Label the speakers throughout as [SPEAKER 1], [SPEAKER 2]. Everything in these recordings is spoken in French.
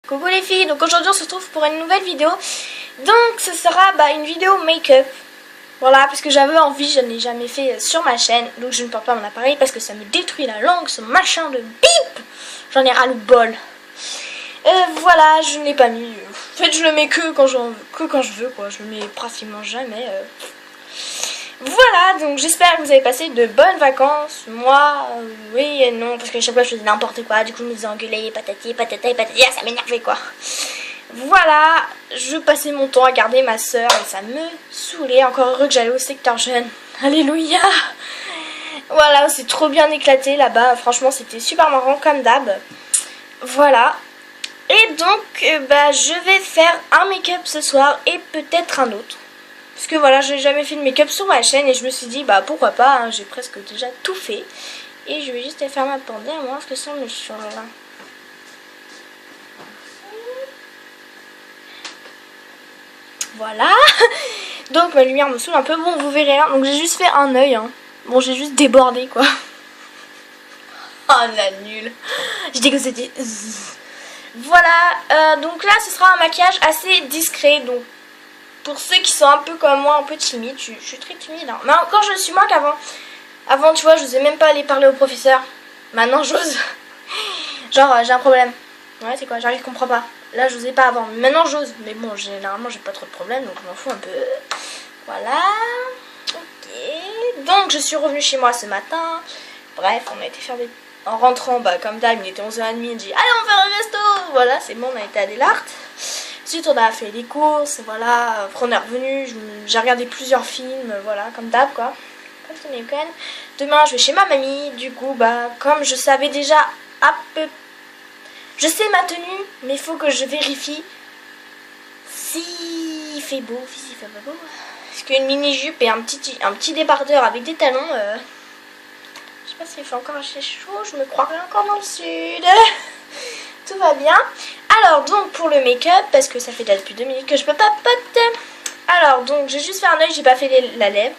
[SPEAKER 1] Coucou les filles, donc aujourd'hui on se retrouve pour une nouvelle vidéo. Donc ce sera une vidéo make-up. Voilà, parce que j'avais envie, je n'ai jamais fait sur ma chaîne. Donc je ne porte pas mon appareil parce que ça me détruit la langue, ce machin de bip. J'en ai ras le bol. Voilà, je ne l'ai pas mis. En fait je le mets que quand je veux quoi. Je le mets pratiquement jamais. Voilà, donc j'espère que vous avez passé de bonnes vacances. Moi, oui et non, parce que chaque fois je faisais n'importe quoi. Du coup je me faisais engueuler, patati, patata et patati, ça m'énervait quoi. Voilà, je passais mon temps à garder ma soeur et ça me saoulait. Encore heureux que j'allais au secteur jeune. Alléluia. Voilà, c'est trop bien éclaté là-bas. Franchement c'était super marrant comme d'hab. Voilà. Et donc je vais faire un make-up ce soir et peut-être un autre. Parce que voilà, j'ai jamais fait de make-up sur ma chaîne et je me suis dit pourquoi pas, hein, j'ai presque déjà tout fait. Et je vais juste faire ma pendule à voir ce que ça me change là. Voilà. Donc ma lumière me saoule un peu, bon vous verrez hein. Donc j'ai juste fait un œil hein. Bon j'ai juste débordé quoi. Oh la nulle. Je dis que c'était... Voilà, donc là ce sera un maquillage assez discret. Donc pour ceux qui sont un peu comme moi, un peu timides, je suis très timide hein. Mais encore je le suis moins qu'avant. Avant tu vois je n'osais même pas aller parler au professeur. Maintenant j'ose. Genre j'ai un problème. Ouais c'est quoi, j'arrive, je comprends pas. Là j'osais pas avant, mais maintenant j'ose. Mais bon généralement j'ai pas trop de problèmes donc je m'en fous un peu. Voilà. Ok. Donc je suis revenue chez moi ce matin. Bref on a été faire des... En rentrant comme d'hab il était 11h30. Il dit allez on fait un resto. Voilà c'est bon on a été à Delarte. Ensuite on a fait des courses, voilà, après on est revenu, j'ai regardé plusieurs films, voilà, comme d'hab quoi, comme tous les week-ends. Demain je vais chez ma mamie, du coup comme je savais déjà je sais ma tenue, mais il faut que je vérifie s'il fait beau, s'il fait pas beau. Parce qu'une mini-jupe et un petit débardeur avec des talons, je sais pas s'il fait encore assez chaud, je me croirais encore dans le sud. Tout va bien. Alors donc pour le make-up, parce que ça fait déjà depuis 2 minutes que je peux pas pote. Alors donc j'ai juste fait un œil, j'ai pas fait la lèvre.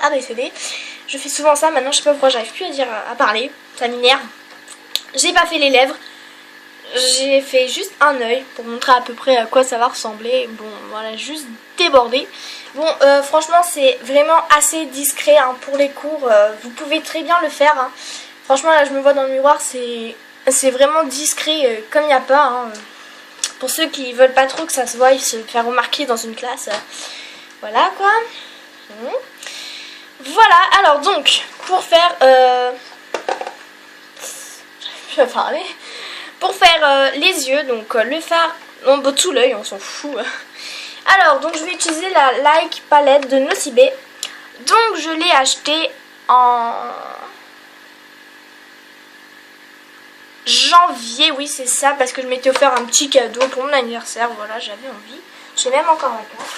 [SPEAKER 1] ABCD. Je fais souvent ça, maintenant je sais pas pourquoi j'arrive plus à parler. Ça m'énerve. J'ai pas fait les lèvres. J'ai fait juste un œil pour montrer à peu près à quoi ça va ressembler. Bon voilà, juste débordé. Bon franchement c'est vraiment assez discret hein, pour les cours. Vous pouvez très bien le faire hein. Franchement là je me vois dans le miroir, c'est vraiment discret comme il n'y a pas hein. Pour ceux qui veulent pas trop que ça se voie, se faire remarquer dans une classe. Voilà quoi. Voilà, alors donc pour faire je vais parler. Pour faire les yeux, donc le fard, non tout l'œil, on s'en fout. Alors donc je vais utiliser la Like palette de Nocibe. Donc je l'ai acheté en janvier, oui c'est ça, parce que je m'étais offert un petit cadeau pour mon anniversaire, voilà j'avais envie. J'ai même encore la carte.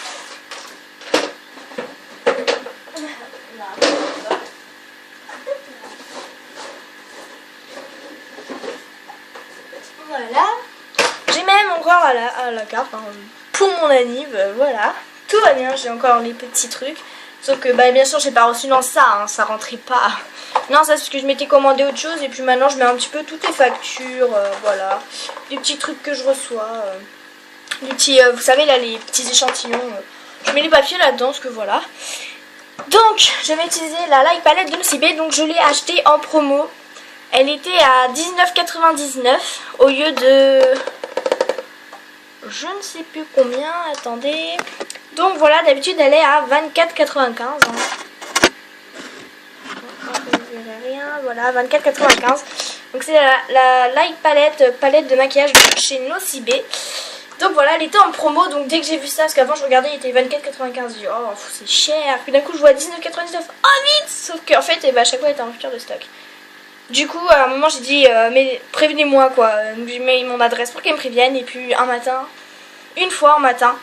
[SPEAKER 1] Voilà. J'ai même encore la carte hein, pour mon anniv, voilà. Tout va bien, j'ai encore les petits trucs. Sauf que bien sûr j'ai pas reçu dans ça, hein, ça rentrait pas. Non ça c'est parce que je m'étais commandé autre chose et puis maintenant je mets un petit peu toutes les factures, voilà. Des petits trucs que je reçois, des petits, vous savez là les petits échantillons. Je mets les papiers là-dedans parce que voilà. Donc je vais utiliser la Like palette de Nocibe, donc je l'ai acheté en promo. Elle était à 19,99 au lieu de... je ne sais plus combien, attendez... Donc voilà, d'habitude elle est à 24,95 hein. Vous verrez rien, voilà, 24,95. Donc c'est la Like palette de maquillage chez Nocibe. Donc voilà, elle était en promo, donc dès que j'ai vu ça, parce qu'avant je regardais, il était 24,95. J'ai dit oh c'est cher. Puis d'un coup je vois 19,99. Oh vite. Sauf qu'en fait, à chaque fois elle était en rupture de stock. Du coup, à un moment j'ai dit mais prévenez-moi quoi. J'ai mis mon adresse pour qu'elle me prévienne. Et puis un matin, une fois un matin,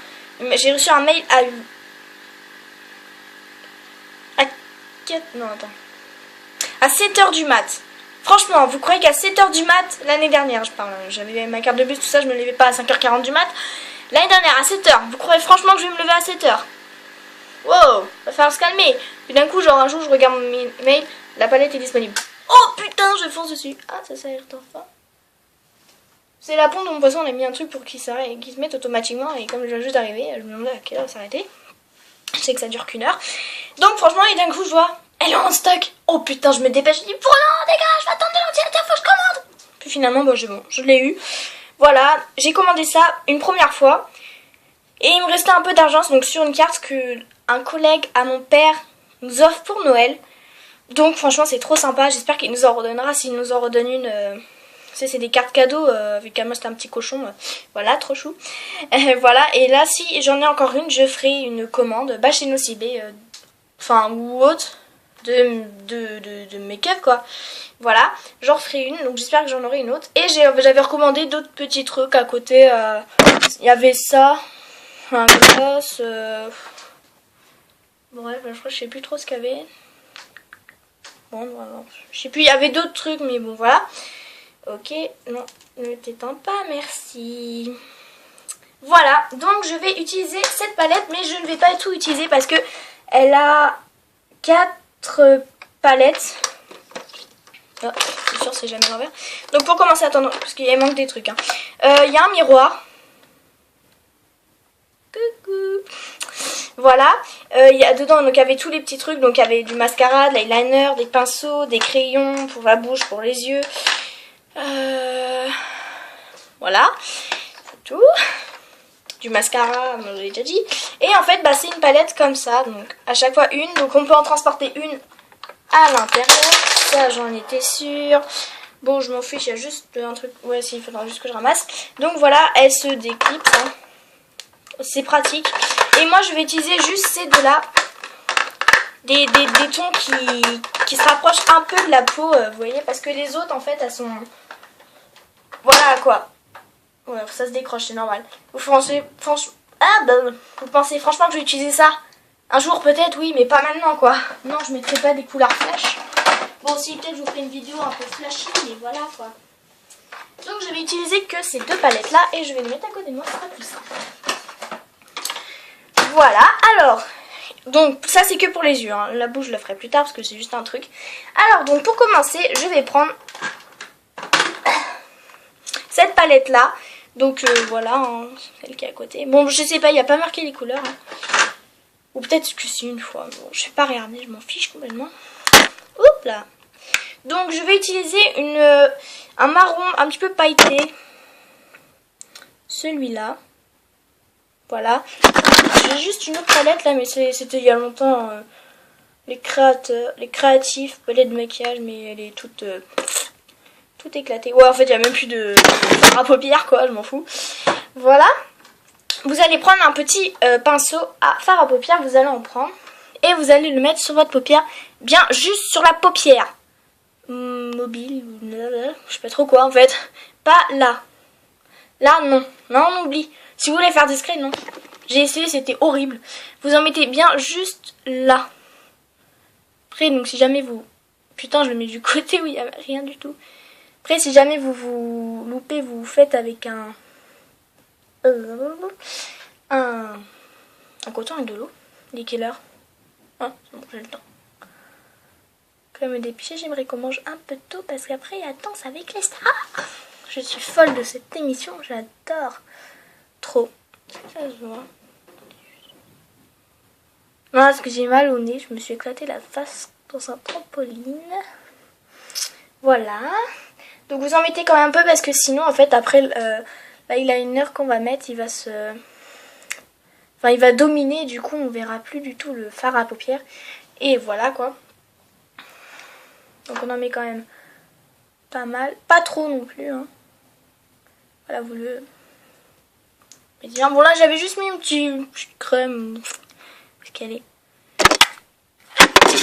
[SPEAKER 1] j'ai reçu un mail à 7h du mat. Franchement, vous croyez qu'à 7h du mat, l'année dernière, je parle, j'avais ma carte de bus, tout ça, je me levais pas à 5h40 du mat. L'année dernière, à 7h, vous croyez franchement que je vais me lever à 7h? Wow, va falloir se calmer. Puis d'un coup, genre un jour, je regarde mes mails, la palette est disponible. Oh putain, je fonce dessus. Ah, ça a l'air enfin. C'est la pompe de mon poisson, on a mis un truc pour qu'il se mette automatiquement. Et comme je viens juste d'arriver, je me demandais à quelle heure s'arrêter. Je sais que ça dure qu'1 heure. Donc franchement, et d'un coup je vois, elle est en stock. Oh putain, je me dépêche, je dis pour non, dégage, je vais attendre de l'entièreté, faut que je commande. Puis finalement, bon, je l'ai eu. Voilà, j'ai commandé ça une première fois. Et il me restait un peu d'argent, donc sur une carte que un collègue à mon père nous offre pour Noël. Donc franchement c'est trop sympa, j'espère qu'il nous en redonnera. S'il nous en redonne une, c'est des cartes cadeaux, vu qu'à moi c'était un petit cochon, voilà, trop chou. Voilà, et là si j'en ai encore une, je ferai une commande chez Nocibé, enfin ou autre, de make-up quoi. Voilà, j'en ferai une, donc j'espère que j'en aurai une autre. Et j'avais recommandé d'autres petits trucs à côté, il y avait ça, un gloss, bref, je sais plus trop ce qu'il y avait. Bon, voilà. Je sais plus, il y avait d'autres trucs, mais bon, voilà. Ok, non, ne t'étends pas, merci. Voilà, donc je vais utiliser cette palette, mais je ne vais pas tout utiliser parce que elle a 4 palettes. Oh, c'est sûr, c'est jamais l'envers. Donc pour commencer, attends, parce qu'il manque des trucs. Il y a un miroir. Coucou. Voilà, il y a dedans, donc il y avait tous les petits trucs, donc il y avait du mascara, de l'eyeliner, des pinceaux, des crayons pour la bouche, pour les yeux. Voilà, c'est tout. Du mascara, je l'ai déjà dit. Et en fait, c'est une palette comme ça, donc à chaque fois une, donc on peut en transporter une à l'intérieur. Ça, j'en étais sûre. Bon, je m'en fiche, il y a juste un truc, ouais, si, il faudra juste que je ramasse. Donc voilà, elle se déclipse, hein. C'est pratique. Et moi je vais utiliser juste ces deux là. Des tons qui se rapprochent un peu de la peau, vous voyez. Parce que les autres en fait elles sont... Voilà quoi. Ouais, ça se décroche, c'est normal. Vous pensez franchement... vous pensez franchement que je vais utiliser ça un jour peut-être, oui, mais pas maintenant quoi. Non, je mettrai pas des couleurs flash. Bon, si peut-être je vous ferai une vidéo un peu flashy, mais voilà quoi. Donc je vais utiliser que ces deux palettes là. Et je vais les mettre à côté de moi, ce sera plus simple. Voilà, alors, donc ça c'est que pour les yeux, hein. La bouche je le ferai plus tard parce que c'est juste un truc. Alors donc pour commencer, je vais prendre cette palette là. Donc voilà, hein, celle qui est à côté. Bon, je sais pas, il n'y a pas marqué les couleurs. Hein. Ou peut-être que c'est une fois, bon, je vais pas regarder, je m'en fiche complètement. Oups là. Donc je vais utiliser un marron un petit peu pailleté. Celui-là. Voilà. J'ai juste une autre palette là, mais c'était il y a longtemps. Les créatifs, palette de maquillage, mais elle est toute éclatée. Ouais, en fait, il n'y a même plus de fard à paupières, quoi, je m'en fous. Voilà. Vous allez prendre un petit pinceau à fard à paupières, vous allez en prendre. Et vous allez le mettre sur votre paupière, bien juste sur la paupière. Mobile, je sais pas trop quoi en fait. Pas là. Là, non. Non, on oublie. Si vous voulez faire discret, non. J'ai essayé, c'était horrible. Vous en mettez bien juste là. Après, donc si jamais vous... Putain, je le mets du côté où il n'y a rien du tout. Après, si jamais vous loupez, vous faites avec un coton avec de l'eau. Il est quelle heure? Ah, c'est bon, j'ai le temps. Comme des pieds, j'aimerais qu'on mange un peu tôt parce qu'après, il y a danse avec les stars. Je suis folle de cette émission, j'adore. Trop. Ça se voit. Non, parce que j'ai mal au nez, je me suis éclaté la face dans un trampoline. Voilà. Donc vous en mettez quand même un peu parce que sinon, en fait, après l'eyeliner qu'on va mettre, il va se... Enfin, il va dominer, du coup, on verra plus du tout le fard à paupières. Et voilà, quoi. Donc on en met quand même pas mal. Pas trop non plus, hein. Voilà, vous le... Mais bien, bon là, j'avais juste mis une petite crème. Parce qu'elle est...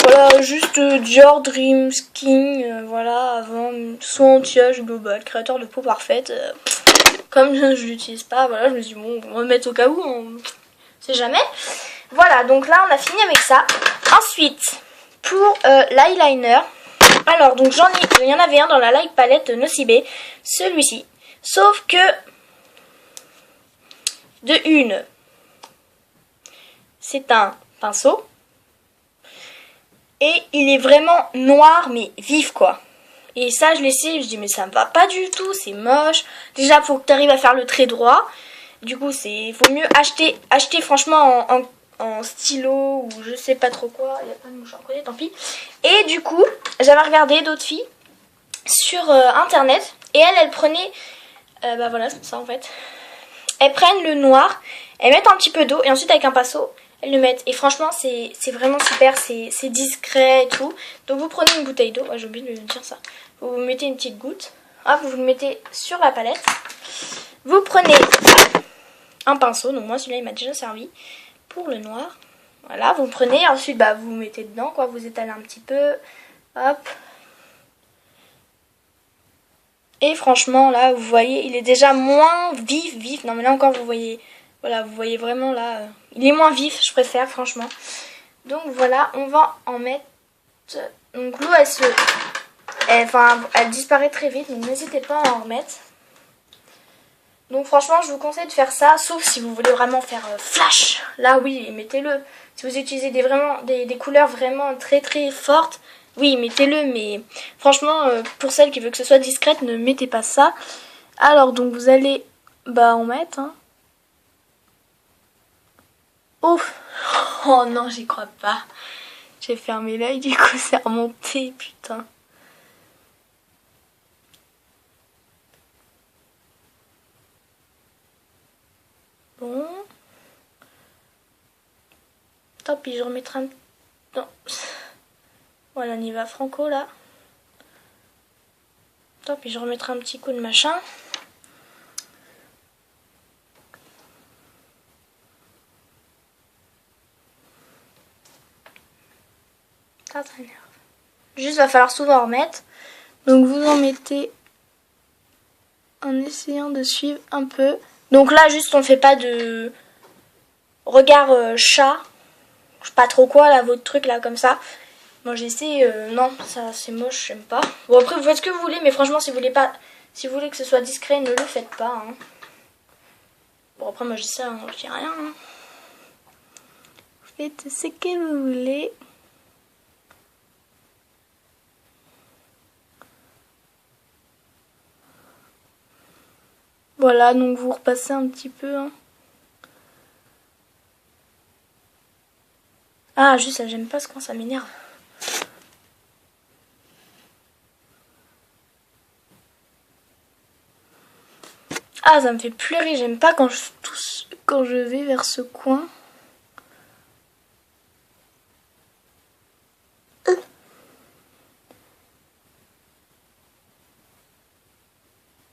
[SPEAKER 1] Voilà, juste Dior Dream Skin, voilà, avant, soin anti-âge global, créateur de peau parfaite. Comme je l'utilise pas, voilà, je me suis dit, bon, on va le mettre au cas où, on sait jamais. Voilà, donc là, on a fini avec ça. Ensuite, pour l'eyeliner, alors, donc il y en avait un dans la Light Palette Nocibé, celui-ci. Sauf que, c'est un pinceau. Et il est vraiment noir, mais vif, quoi. Et ça, je l'ai essayé, je dis mais ça me va pas du tout, c'est moche. Déjà, faut que tu arrives à faire le trait droit. Du coup, faut mieux acheter franchement en stylo ou je sais pas trop quoi. Il n'y a pas de mouchoir à côté, tant pis. Et du coup, j'avais regardé d'autres filles sur internet. Et elles prenaient... bah voilà, c'est ça en fait. Elles prennent le noir, elles mettent un petit peu d'eau et ensuite avec un pinceau, elles le mettent. Et franchement, c'est vraiment super, c'est discret et tout. Donc vous prenez une bouteille d'eau, j'ai oublié de dire ça. Vous mettez une petite goutte, hop, vous le mettez sur la palette. Vous prenez un pinceau, donc moi celui-là il m'a déjà servi pour le noir. Voilà, vous prenez, ensuite bah, vous mettez dedans, quoi, vous étalez un petit peu, hop. Et franchement là, vous voyez, il est déjà moins vif. Non mais là encore vous voyez, voilà, vous voyez vraiment là, il est moins vif, je préfère franchement. Donc voilà, on va en mettre, donc l'eau elle disparaît très vite, donc n'hésitez pas à en remettre. Donc franchement, je vous conseille de faire ça, sauf si vous voulez vraiment faire flash. Là, oui, mettez-le. Si vous utilisez des couleurs vraiment très très fortes, oui, mettez-le. Mais franchement, pour celles qui veulent que ce soit discrète, ne mettez pas ça. Alors, donc vous allez en mettre. Hein. Ouf. Oh non, j'y crois pas. J'ai fermé l'œil, du coup, c'est remonté, putain. Bon. Tant pis, je remettrai un... Non. Voilà, on y va franco, là. Tant pis, je remettrai un petit coup de machin. Ça m'énerve. Juste, va falloir souvent en remettre. Donc, vous en mettez en essayant de suivre un peu. Donc là, juste, on fait pas de regard chat. Je sais pas trop quoi, là, votre truc, là, comme ça. Moi, j'essaie... non, ça, c'est moche, j'aime pas. Bon, après, vous faites ce que vous voulez, mais franchement, si vous voulez pas... Si vous voulez que ce soit discret, ne le faites pas. Hein. Bon, après, moi, je dis ça, hein, je dis rien. Hein. Faites ce que vous voulez. Voilà, donc vous repassez un petit peu. Hein. Ah, juste, ça, j'aime pas ce coin, ça m'énerve. Ah, ça me fait pleurer, j'aime pas quand je vais vers ce coin.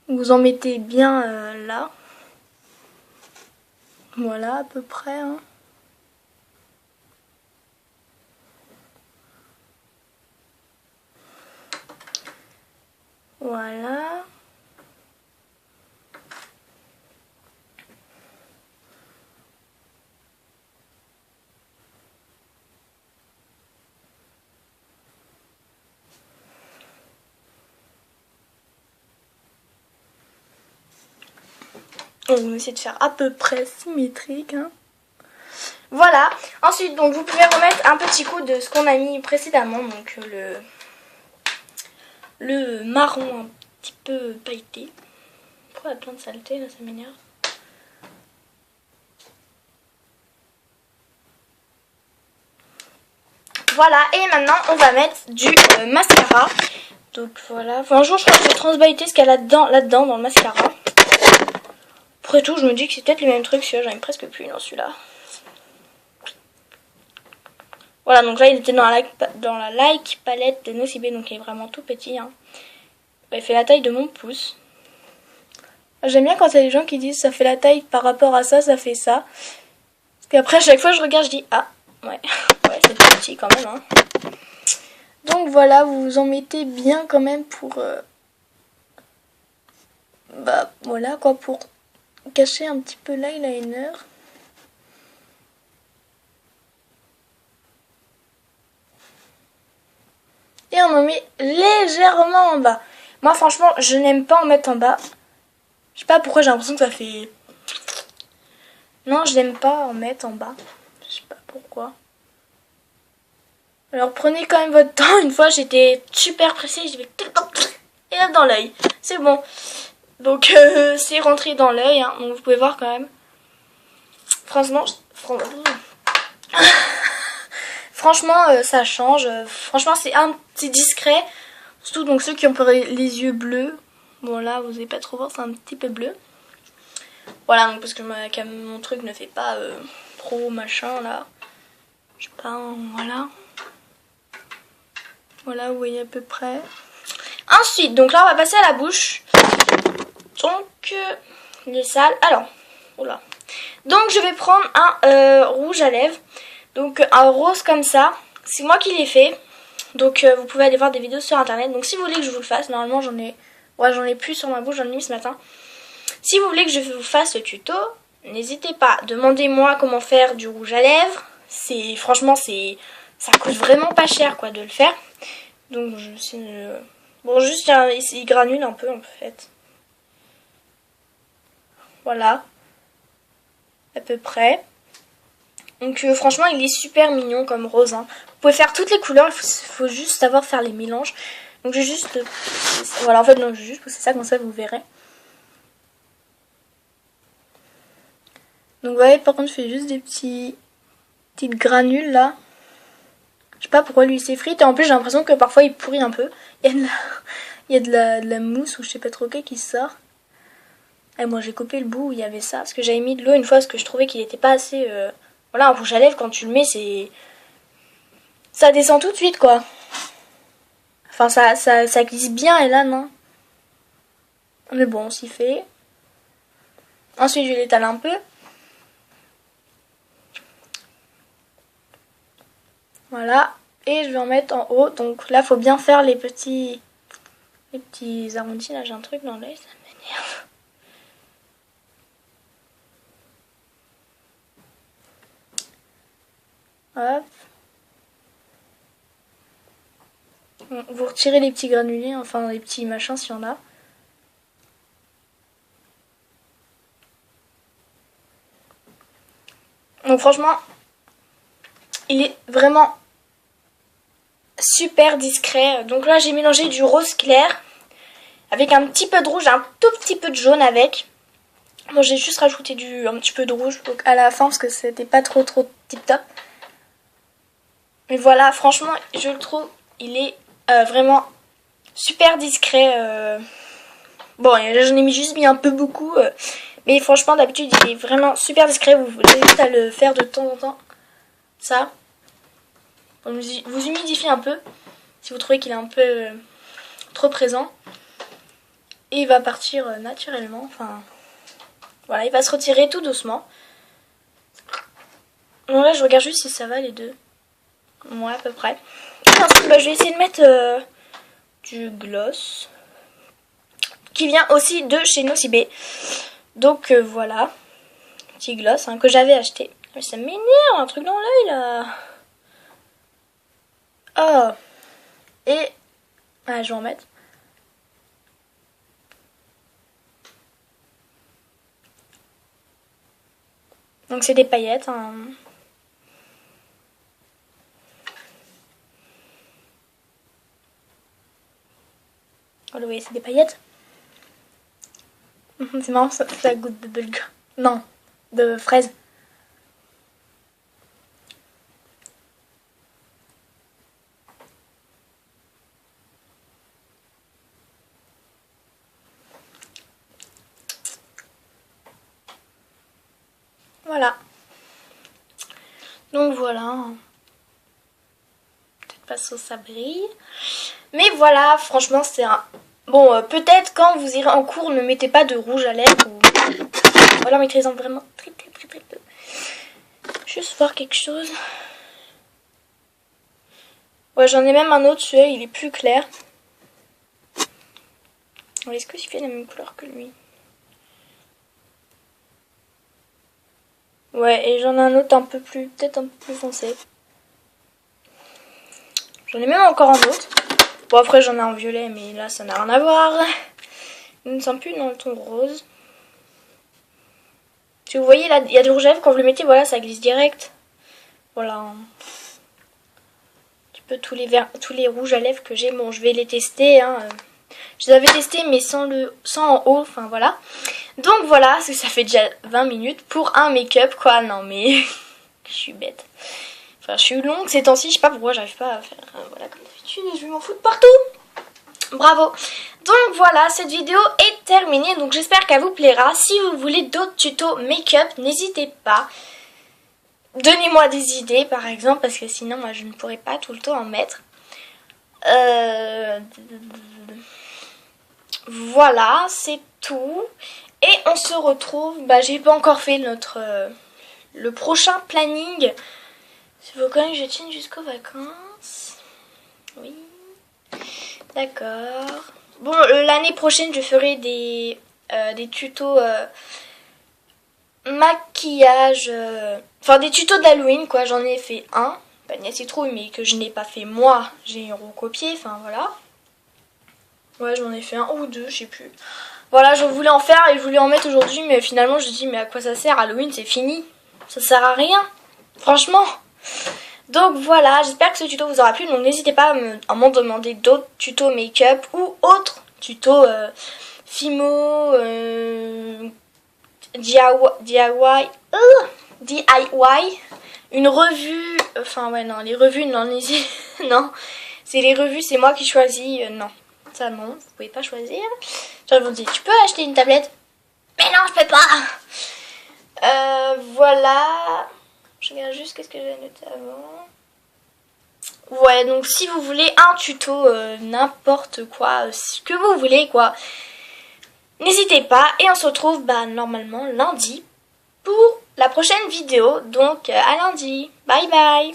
[SPEAKER 1] Vous en mettez bien là. Voilà, à peu près. Hein. Voilà. On va essayer de faire à peu près symétrique. Hein. Voilà. Ensuite, donc vous pouvez remettre un petit coup de ce qu'on a mis précédemment. Donc le marron un petit peu pailleté. Pourquoi il y a plein de saleté là, ça m'énerve. Voilà, et maintenant on va mettre du mascara. Donc voilà. Enfin, un jour je crois que je vais transbaïter ce qu'il y a là-dedans dans le mascara. Après tout, je me dis que c'est peut-être le même truc, celui-là, j'en ai presque plus dans celui-là. Voilà, donc là il était dans la like palette de Nocibé, donc il est vraiment tout petit. Hein. Il fait la taille de mon pouce. J'aime bien quand il y a des gens qui disent ça fait la taille par rapport à ça, ça fait ça. Parce qu'après, à chaque fois je regarde, je dis ah, ouais, ouais c'est petit quand même. Hein. Donc voilà, vous en mettez bien quand même pour... voilà quoi, pour cacher un petit peu l'eyeliner. Et on en met légèrement en bas. Moi franchement, je n'aime pas en mettre en bas. Je sais pas pourquoi j'ai l'impression que ça fait... Non, je n'aime pas en mettre en bas. Je sais pas pourquoi. Alors prenez quand même votre temps. Une fois j'étais super pressée, je vais et là dans l'œil. C'est bon. Donc c'est rentré dans l'œil, hein. Donc vous pouvez voir quand même. Franchement, franchement ça change. Franchement c'est discret. Surtout donc ceux qui ont les yeux bleus. Bon là vous n'allez pas trop voir, c'est un petit peu bleu. Voilà, donc parce que mon truc ne fait pas trop machin là. Je sais pas, voilà. Voilà, vous voyez à peu près. Ensuite, donc là on va passer à la bouche. Donc, les sales. Alors, oula. Donc je vais prendre un rouge à lèvres. Donc un rose comme ça. C'est moi qui l'ai fait. Donc vous pouvez aller voir des vidéos sur internet. Donc si vous voulez que je vous le fasse, normalement j'en ai... Ouais, j'en ai plus sur ma bouche, j'en ai mis ce matin. Si vous voulez que je vous fasse le tuto, n'hésitez pas. Demandez-moi comment faire du rouge à lèvres. Franchement, ça coûte vraiment pas cher quoi de le faire. Donc bon, juste il granule un peu en fait. Voilà. À peu près. Donc franchement il est super mignon comme rose. Hein. Vous pouvez faire toutes les couleurs, il faut juste savoir faire les mélanges. Donc je vais juste... Voilà, en fait non, je vais juste pousser ça, comme ça vous verrez. Donc vous voyez, par contre je fais juste des petites granules là. Je sais pas pourquoi lui s'effrite. Et en plus j'ai l'impression que parfois il pourrit un peu. Il y a de la mousse ou je sais pas trop quoi qui sort. Et moi j'ai coupé le bout où il y avait ça. Parce que j'avais mis de l'eau une fois parce que je trouvais qu'il était pas assez... Voilà, un rouge à lèvres quand tu le mets c'est... Ça descend tout de suite quoi. Enfin ça glisse bien et là non. Mais bon, on s'y fait. Ensuite je l'étale un peu. Voilà. Et je vais en mettre en haut. Donc là faut bien faire les petits arrondis. Là j'ai un truc dans l'œil, ça m'énerve. Hop. Vous retirez les petits granulés, enfin les petits machins s'il y en a. Donc franchement, il est vraiment super discret. Donc là j'ai mélangé du rose clair avec un petit peu de rouge, un tout petit peu de jaune avec. Bon, j'ai juste rajouté un petit peu de rouge donc à la fin parce que c'était pas trop tip top. Mais voilà, franchement, je le trouve, il est vraiment super discret. Bon, j'en ai juste mis un peu beaucoup. Mais franchement, d'habitude, il est vraiment super discret. Vous avez juste à le faire de temps en temps. Ça. Vous humidifiez un peu. Si vous trouvez qu'il est un peu trop présent. Et il va partir naturellement. Enfin, voilà, il va se retirer tout doucement. Donc là, je regarde juste si ça va les deux. Ouais, à peu près. Et ensuite, je vais essayer de mettre du gloss. Qui vient aussi de chez Nocibé. Donc voilà. Petit gloss hein, que j'avais acheté. Mais ça m'énerve, un truc dans l'œil là. Oh. Et... Ah, je vais en mettre. Donc c'est des paillettes. Hein. Oh, vous voyez, c'est des paillettes. C'est marrant, ça goûte de bubblegum. Non, de fraise. Voilà. Donc voilà. Peut-être pas ça, ça brille. Mais voilà, franchement, c'est un... Bon, peut-être quand vous irez en cours, ne mettez pas de rouge à lèvres. Ou alors mettez-en vraiment très peu. Juste voir quelque chose. Ouais, j'en ai même un autre, celui-là, il est plus clair. Est-ce que il fait la même couleur que lui? Ouais, et j'en ai un autre un peu plus, peut-être un peu plus foncé. J'en ai même encore un autre. Bon, après j'en ai un violet, mais là ça n'a rien à voir. Il ne me semble plus dans le ton rose. Si vous voyez, là, il y a du rouge à lèvres, quand vous le mettez, voilà, ça glisse direct. Voilà. Un petit peu tous les rouges à lèvres que j'ai. Bon, je vais les tester, hein. Je les avais testés mais sans en haut, enfin voilà. Donc voilà, parce que ça fait déjà 20 minutes pour un make-up quoi. Non mais je suis bête. Enfin je suis longue ces temps-ci, je sais pas pourquoi j'arrive pas à faire voilà comme d'habitude, je vais m'en foutre partout. Bravo. Donc voilà, cette vidéo est terminée, donc j'espère qu'elle vous plaira. Si vous voulez d'autres tutos make-up, n'hésitez pas. Donnez-moi des idées par exemple, parce que sinon moi je ne pourrais pas tout le temps en mettre. Voilà, c'est tout. Et on se retrouve, bah j'ai pas encore fait le prochain planning. Il faut quand même que je tienne jusqu'aux vacances. Oui. D'accord. Bon, l'année prochaine je ferai des tutos maquillage, enfin des tutos d'Halloween quoi. J'en ai fait un, Pania Citrouille, mais que je n'ai pas fait moi. J'ai recopié, enfin voilà. Ouais, j'en ai fait un ou deux, je sais plus. Voilà, je voulais en faire et je voulais en mettre aujourd'hui, mais finalement je me dis mais à quoi ça sert? Halloween c'est fini, ça sert à rien, franchement. Donc voilà, j'espère que ce tuto vous aura plu, donc n'hésitez pas à m'en demander d'autres tutos make-up ou autres tutos Fimo, DIY, une revue, enfin ouais non, les revues non, non, c'est les revues, c'est moi qui choisis, non. Ça non, vous pouvez pas choisir. Genre ils vont dire tu peux acheter une tablette. Mais non je peux pas. Voilà. Je regarde juste qu'est-ce que j'ai noté avant. Ouais donc si vous voulez un tuto n'importe quoi, ce que vous voulez quoi, n'hésitez pas. Et on se retrouve bah normalement lundi pour la prochaine vidéo. Donc à lundi. Bye bye.